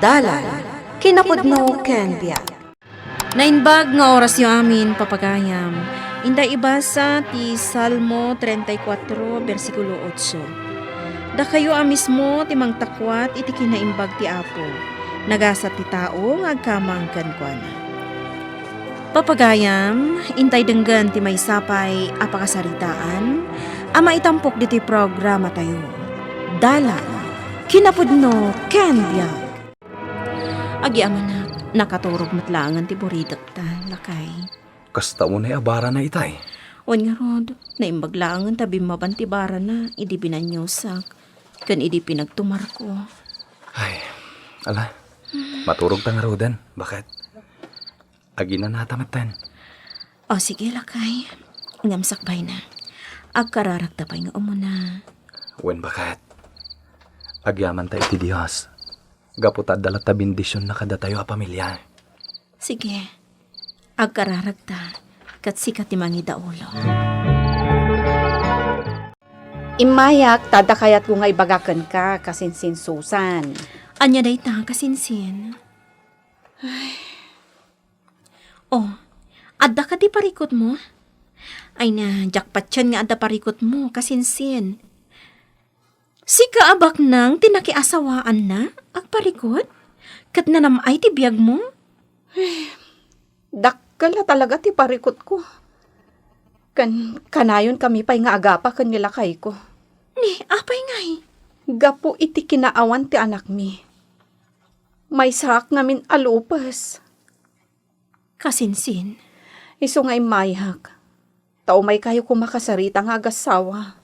Dalan, kinapudno ken biag. Nainbag nga oras yung amin, papagayam. Inday ibasa ti Salmo 34, versikulo 8. Da kayo mismo ti mangtakwat iti kinaimbag ti Apo. Nagasat ti tao nga agkamang kankwana. Papagayam, intay denggan ti may sapay apakasaritaan, ama itampok diti programa tayo. Dalan, kinapudno ken biag. Agi amanak, nakaturog matlangan ti buridak ta, lakay. Kasta mo na abara na itay. On nga rod, naimbaglangan tabi mabantibara na, idi binanyosak, kan idi pinagtumar ko. Ay, ala, maturog tang rodan. Bakit? Agi na natamatan. O sige, lakay. Ngamsakbay na. Agkararaktapay nga umuna. Wen bakit? Agyaman ta iti Diyos. Gaputad dalat ta bendisyon na kada tayo a pamilya. Sige, agkararagta, kat sikat ti mangida ulo. Imayak, tada kayat ko nga ibagakan ka, kasinsin Susan. Anya day ta, kasinsin. Ay. Oh, adda ka ti parikot mo? Ay na, jakpat yan nga adda parikot mo, kasinsin. Si kaabak nang tinakiasawaan na, agparikot? Kat nanamay ti biyag mo? Dakkel na talaga ti parikot ko. Kanayon kami pa'y nga agapa kan nilakay ko. Ni, apay ngay. Gapo iti kinaawan ti anak mi. May sak ngamin alupas. Kasinsin. Iso nga'y mayhak. Tao may kayo kumakasarita nga agasawa.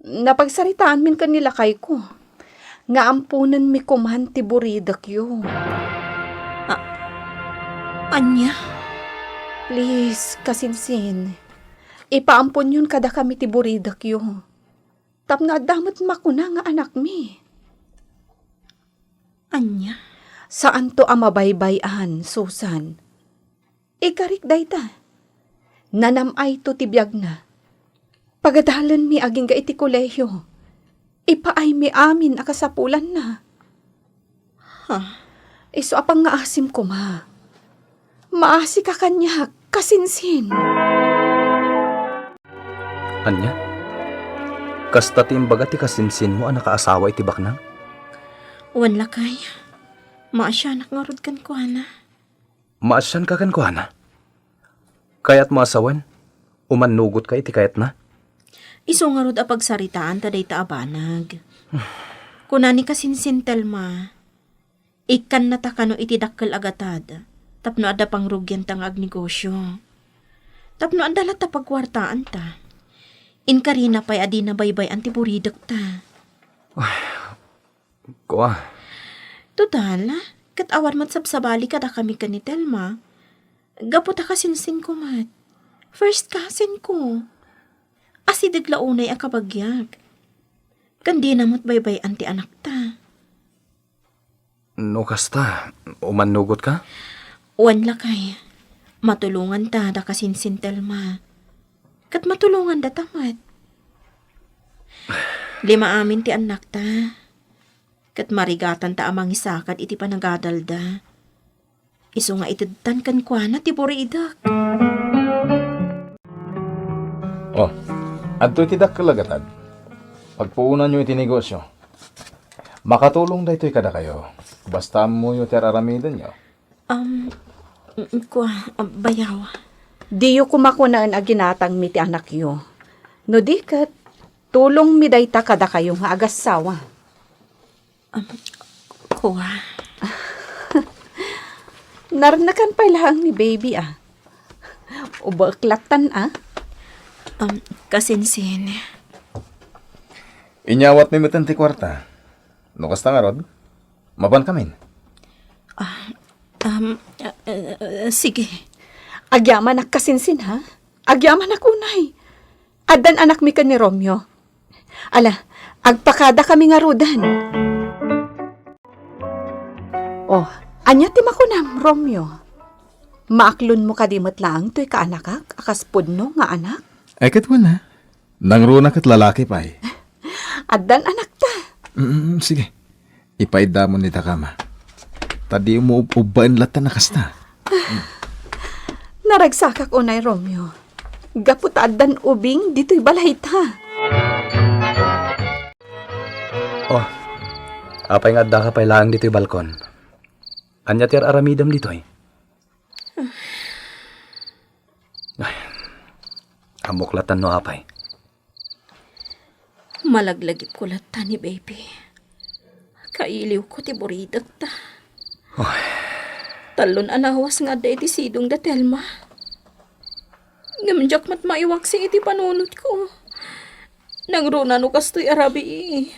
Napagsaritaan min kan nilakay ko. Nga ampunan mi kumahan ti buridak yo. Anya? Please, kasinsin. Ipaampun yun kada kami ti buridak yo. Tapno adamot makuna nga anak mi. Anya? Saan to amabaybayan, Susan? Ikarik dayta. Nanamay to tibiyag na. Pagadalan mi aging ga iti kolehiyo. Ipaay mi amin akasapulan na. Iso apang nga asim ko ma. Maasi ka kanya, kasinsin. Anya? Kasta timbaga ti kasinsin mo ang nakaasawa iti baknang? Wan lakay. Maasyanak nga rod kan ko, ana. Maasyan ka kan ko, ana? Kaya't maasawan? Umanugot ka iti kayat na? Iso nga rod apagsaritaan taday ta abanag. Kunani kasinsin telma. Ikan na takano iti dakkel agatad. Tapno ada pang rugyan tang agnegosyo. Tapno adala ta pagwartaan ta. Inkarina pa'y adi na baybay antiburidak ta. Kuha. Total, kat awan mat sabsabali kada kami ka ni Telma. Gapo ta kasinsin ko mat. First cousin ko. Asidig launay ang kabagyag. Kandi namot baybay anti anak ta. No kasta, umanugot ka? Wan lakay. Matulungan ta da kasinsin Telma. Kat matulungan da tamat. 5 amin ti anak ta. Kat marigatan ta amang isakad iti panagadalda. Iso nga itidtan kan kwa na ti buridak. Oh, adto iti dakkelagatan. Pagpuunan nyo iti negosyo. Makatulong da ito'y kada kayo. Basta mo yung teraramidan nyo. Bayaw. Di yu kumakunaan a ginatang mi ti anak yo. No di kat, tulong mi dayta kada kayo nga agasawa. Kuha. Naranakan pa lang ni baby Ubaklatan Kasinsin. Inyawat mi mitan ti kwarta. No kasta nga rod? Maban kamin. Sige. Agyaman ak kasinsin ha? Agyaman ak unay. Adan anak mi ka ni Romeo. Ala, agpakada kami nga rudan. Oh, anya ti makunam, Romeo. Maaklon mo kadimot lang to'y kaanakak, akaspodno nga anak. Ay kat wala. Nangruna kat lalaki pa eh. Adan anak ta. Sige. Ipaida mo ni Takama. Tadi umuubain latan na kasta. Naragsakak unay Romeo. Gaputadan ubing dito'y balay ta. Oh, apay nga da ka pay lang dito'y balkon. Anya tiar aramidam dito'y. Ay, amuklatan no apay. Malaglagip ko lata ni baby. Kailiw ko ti buridat ta. Talon anawas nga da iti sidong da Telma. Ngamjak mat maiwak si iti panunot ko. Nangruna no kastoy arabi.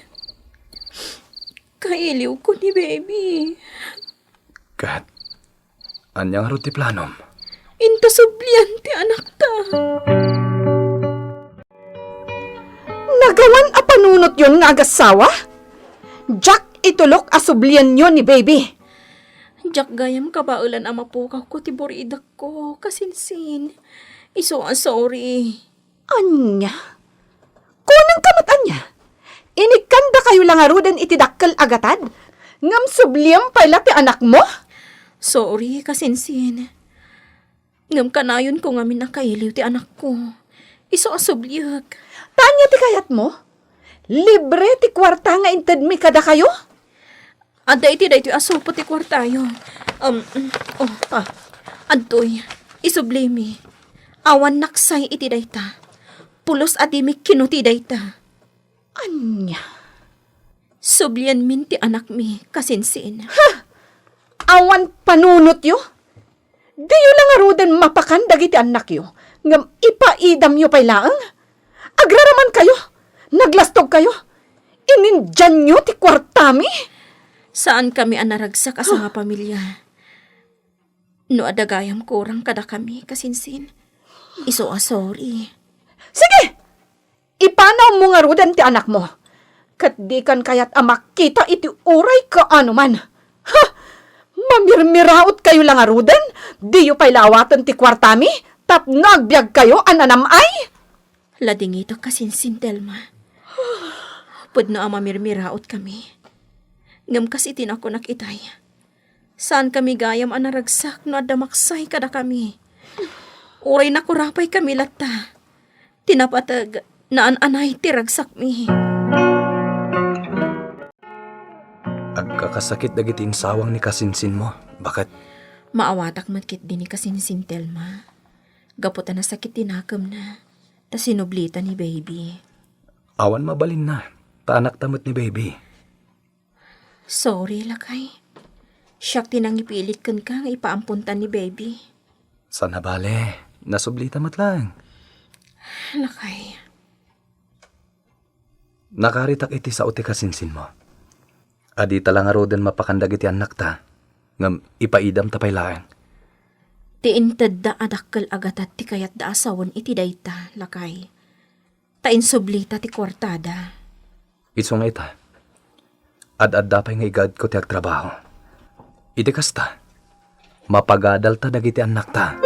Kailiw ko ni baby. Kat, anya nga ro ti planom. Inta sublian ti anak ta. Nagawan a panunot yon nga agasawa? Jack itulok asublian yon ni baby. Jak gayam kabaulan ang mapukaw ko ti buridak ko. Kasinsin. Iso sorry. Anya? Kunang kamat anya? Inikanda kayo lang arudan iti dakkel agatad? Ngam subliam pala ti anak mo? Sorry, kasinsin. Ngam kanayon ko ngamin nakailiw ti anak ko. Iso asubliag. Tanya ti kayat mo? Libre ti kwarta nga inted mi kada kayo? Ada iti da iti asupo ti kwartayo. Antoy, isublimi. Awan naksay iti dayta. Pulos adimi kinuti dayta. Anya? Sublian min ti anak mi, kasinsin. Awan panunot yo? Di yo lang arudan mapakan dagiti anak yo. Ngam ipaidam yo pay laang. Agraraman kayo. Naglastog kayo. Inindyan nyo ti kwartami. Saan kami anaragsak asa nga pamilya? No adagayam kurang kada kami, kasinsin. Iso sorry. Sige! Ipanaw mo nga rudan ti anak mo. Kat di kan kayat amak kita iti uray ka anuman. Ha! Mamirmiraot kayo lang arudan? Di yu pay lawatan ti kwartami? Tap nagbiag kayo ananamay? Lading ito kasinsin, Telma. Pudno ang mamirmiraot kami. Ngam kasi tinako nakitay. Saan kami gayam anaragsak no adamaksay kada kami. Uray na kurapay kami lata. Tinapatag na anay tiragsak mi. Agkakasakit dagitin sawang ni kasinsin mo. Bakit? Maawatak matkit din ni kasinsin, Telma. Gaputan na sakit tinakam na. Ta sinublita ni baby. Awan mabalin na. Taanak tamot ni baby. Sorry, lakay. Siyak tinang ipilit kan ka nga ipaampuntan ni baby. Sana bale. Nasublita mat lang. Lakay. Nakaritak iti sa uti kasinsin mo. Adi talang aroden mapakandag iti anak ta. Ngam ipaidam tapay lang. Ti inted da adakkel agatat ti kayat da asawan iti dayta, lakay. Ta insublita ti kwartada. Itso nga ita. Ad-ad dapay nga igad ko ti agtrabaho. Iti kasta. Mapagadal ta dagiti anak ta.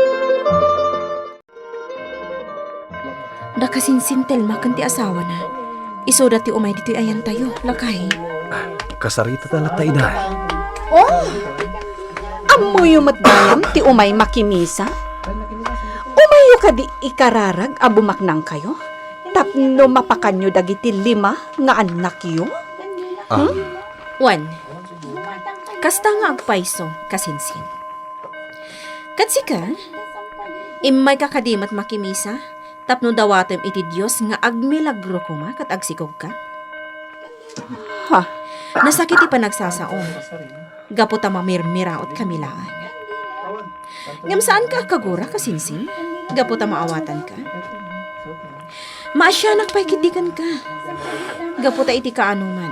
Da kasinsin, Telma kan ti asawa na. Iso dati umay dito'y ayan tayo, lakay. Kasarita talat ta ida. Oh! Amuyo matbayam ti umay makimisa? Umayo ka di ikararag abumaknang kayo? Tapno mapakanyo dagiti 5 nga anak yo? Juan, kasta nga agpaiso, kasinsin. Katsika, imay kakadimat makimisa, tapno dawatem iti Diyos nga agmilagro kuma kat agsikog ka. Ha? Nasakit pa nagsasaon. Gaputa mamirmiraot kamilaan. Ngam saan ka kagura, kasinsin? Gaputa maawatan ka. Maasyanak paikidikan ka. Gaputa iti kaanuman.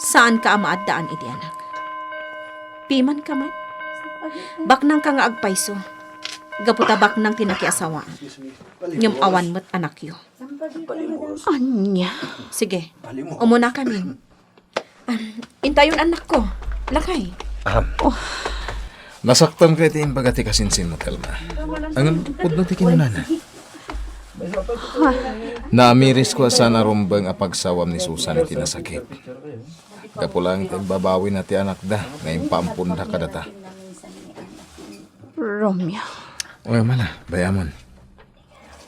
Saan ka amaadaan iti anak? Piman ka man? Baknang ka nga agpaiso. Gaputa baknang tinakiasawaan. Ngam awan mo't anak yo. Anya? Sige, umuna kami. Intayon anak ko. Lakay. Nasaktan ka iti imbagati kasinsin mo, Telma. Ang pudno ti kinunana. Naamiris ko sana rumbang apagsawam ni Susan iti nasakit. Kapulang babawi na ti anak da. Ngayon paampunda ka data. Romeo, Uy, mana, bayamon.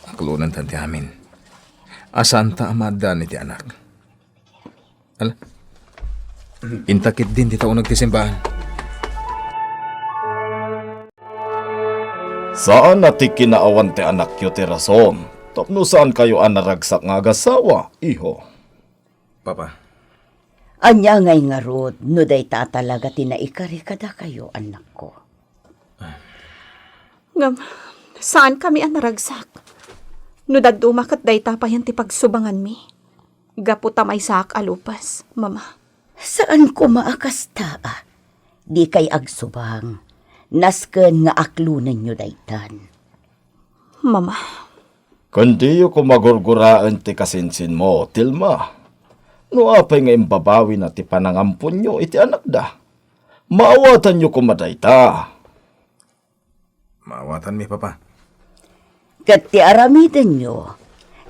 Aklunan tanti amin. Asaan ta amada ni ti anak? Ala? Intakit din ti taon nagtisimbahan. Saan nati kinaawan ti anak yo ti rason? Tapno saan kayo anaragsak nga agasawa, iho? Papa, Anya ngay nga rod, no day ta talaga tinaikari kada kayo, anak ko. ngam, saan kami ang naragsak? No dadumakat dayta pa yan ti pagsubangan mi. Gaputa may sak alupas, mama. Saan ko maakasta? Di kay agsubang. Nasken nga aklunan nyo daytan. Mama, Kundi yo kumagurguraan ti kasinsin mo, Tilma. No apay nga imbabawi na ti panangampun nyo iti anak da. Maawatan nyo kumadayta. maawatan mi, Papa. Kat ti aramiden nyo,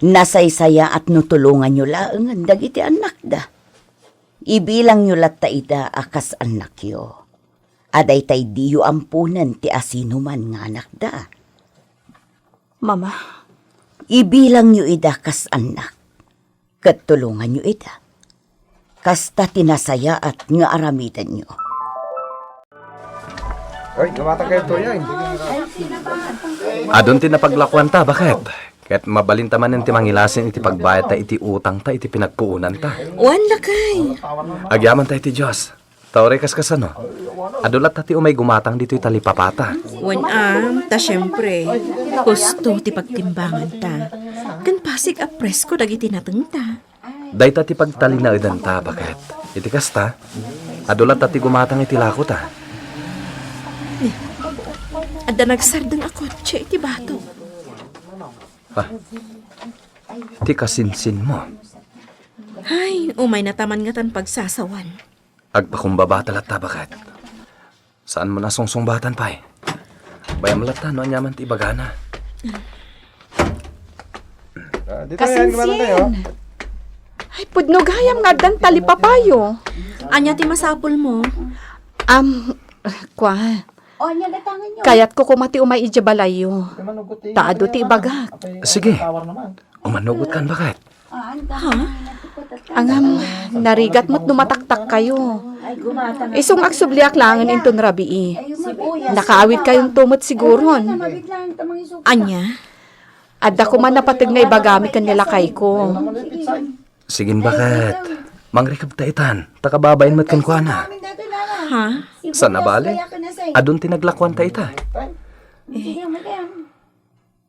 nasaysaya at nutulungan nyo laangan dagiti anak da. Ibilang nyo latta ida akas anak yo. Aday tay diyo ampunan ti asinuman nga anak da. mama, Ibilang nyo ida kas anak. Kat tulungan nyo ida. Kasta tinasaya at nga aramiden nyo. Adon ti napaglakuan ta, bakit? Kahit mabalinta man ti mangilasin iti pagbayad ta iti utang ta iti pinagpuunan ta. Wan lakay. Agyaman ta iti Diyos. Taore kas kasano. Adulat ta ti umay gumatang dito italipapata. Wan ta syempre. Husto ti pagtimbangan ta. Kan pasig a presko dagiti nateng ta. Dayta ti pagtalinaidan ta, bakit? Iti kasta. Adulat ta ti gumatang iti lako ta. Adda nagsardeng ako tse iti bato. Ti kasinsin mo. Ay, umay nataman nga tan pagsasawan. Agpakumbaba talat ta, bakit? Saan mo nasungsungbatan pa eh? Bayam lata no anyaman ti bagana. kasinsin. Ay, pudnogayam nga dan talipapayo. Anya ti masapul mo? Kwa. Kayat ko kumati umay ijabalayo. Taado ti ibagak. Sige. Umanugot kan, bakit? Angam, narigat mo't dumataktak kayo. Isong agsubliak langan inton rabii. Nakaawit kayong tumot siguron. Anya? Adda ko man napatig na ibagami kanila kay ko. Sigin, bakit? Mangrikab ta itan. Takababain mo't kankwana. Ha? Sana bali? Adun tinaglakuan ta ita.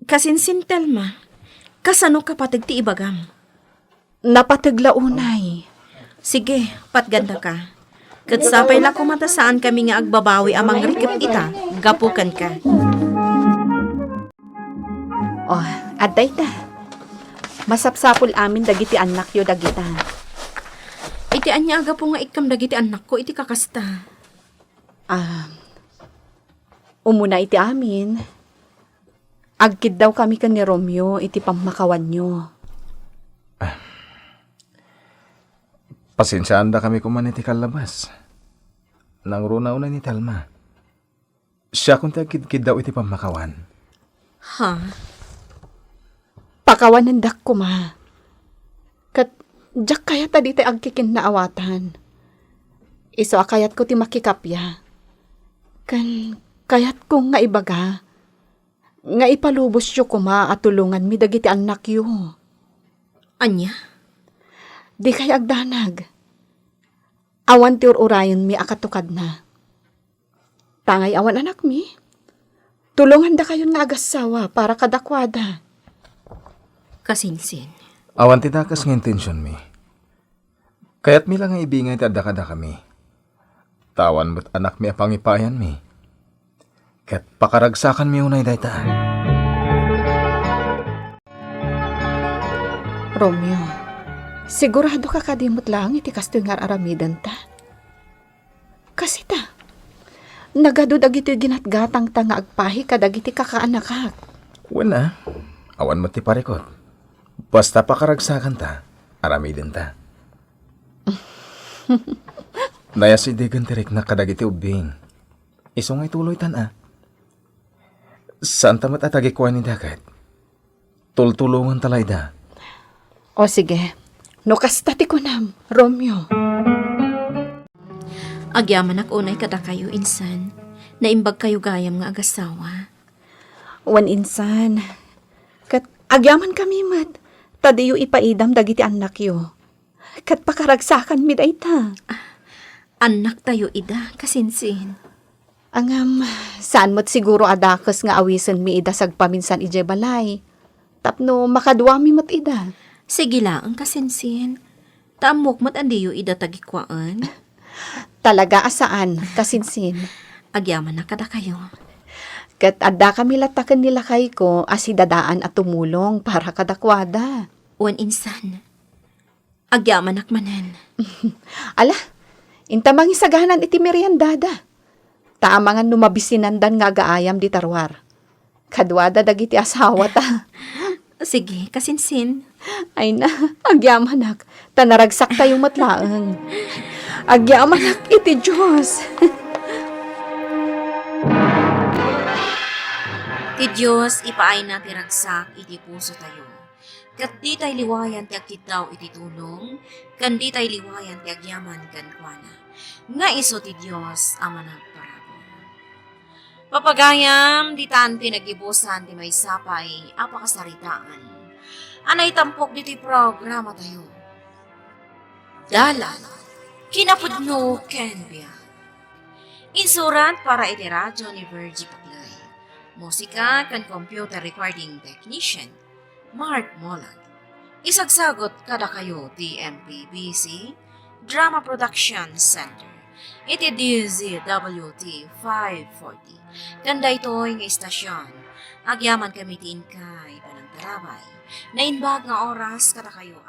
Kasinsin Telma. Kasano kapatig ti ibagam? Napatigla unay. Sige, patganda ka. Katsapay la kumata saan kami nga agbabawi amang rikip ita. Gapukan ka. Oh, aday ta. Masapsapul amin dagiti anak yo dagita. Iti anya aga po nga ikam dagiti anak ko, iti kakasta. Umuna iti amin. Agkid daw kami kan ni Romeo iti pamakawan nyo. Pasensyaan da kami kuman iti kalabas. Nang runa-una ni Telma. Siya kung tagkid daw iti pamakawan. Ha? Pakawanan dak ko ma. Kat, jak kaya ta dito agkikin na awatan. Iso akayat ko ti makikapya. Kan, kayat ko nga ibaga. Nga ipalubos yo kuma at tulungan mi dagiti anak yo. Anya? Di kay agdanag. Awan ti urayon mi akatukad na. Tangay awan anak mi. Tulungan da kayo na agasawa para kadakwada. Kasinsin. Awan ti dakas nga intensyon mi. Kaya't mi lang nga ibingay ti adda-kada kami. Tawan mo't anak mi apangipayan mi. Kaya't pakaragsakan mi unay dayta. Romeo, sigurado ka kadimot lang iti kasto nga aramidan ta. Kasi ta, nagado dagiti ginatgatang ta nga agpahi kadagiti kakaanakak. Wala. Awan mo ti parikot. Basta pakaragsakan ta, aramidin ta. Nayasidigan tirik na kadagiti ubing. Iso nga ituloy tan. Saan tamat atagi kuha ni dagat? Tultulungan talay da. O sige, no kastati ko nam, Romeo. Agyaman ak unay kada kayo insan, naimbag kayo gayam nga agasawa. Wan insan, kat agyaman kami mat, tadiyo ipaidam dagiti anak yo. Kat pakaragsakan mi dayta. Anak tayo ida, kasinsin. Angam, saan mo't siguro adakos nga awisan mi ida sagpaminsan ije balay. Tapno makadwa mi mo't ida. Sige lang, kasinsin. Taamok mat andiyo ida tagikwaan. Talaga asaan, kasinsin. Agyaman na kada kayo. Kat adda kami latakan nila kay ko asi dadaan at tumulong para kadakwada. Wan insan. Agyaman akmanan. Ala, intamang isagahanan iti meriendada. Taamangan numabisinandan nga gaayam di tarwar. Kadwada dagiti asawa ta. Sige, kasinsin. Ay na, agyamanak. Tanaragsak tayong matlaang. Agyamanak iti Diyos. Ti Diyos, ipaay na ti ragsak, iti puso tayo. Kat di tayo liwayan ti agkitaw iti tulong, kan di tayo liwayan ti agyaman kan kuana. Nga iso ti Diyos, ama nagparabol. Papagayam, di taan pinagibusan ti may sapay, apakasaritaan. Anay tampok di ti programa tayo. Dalan, kinapudno ken biya. Insurant para iti radyo ni Virgie Paglay. Musika kan computer recording technician, Mark Molag. Isagsagot kada kayo ti MPBC Drama Production Center. Iti DZWT 540. Kanda ito'y nga istasyon. Agyaman kami tin kay Panang Tarabay. Nainbag nga oras kada kayo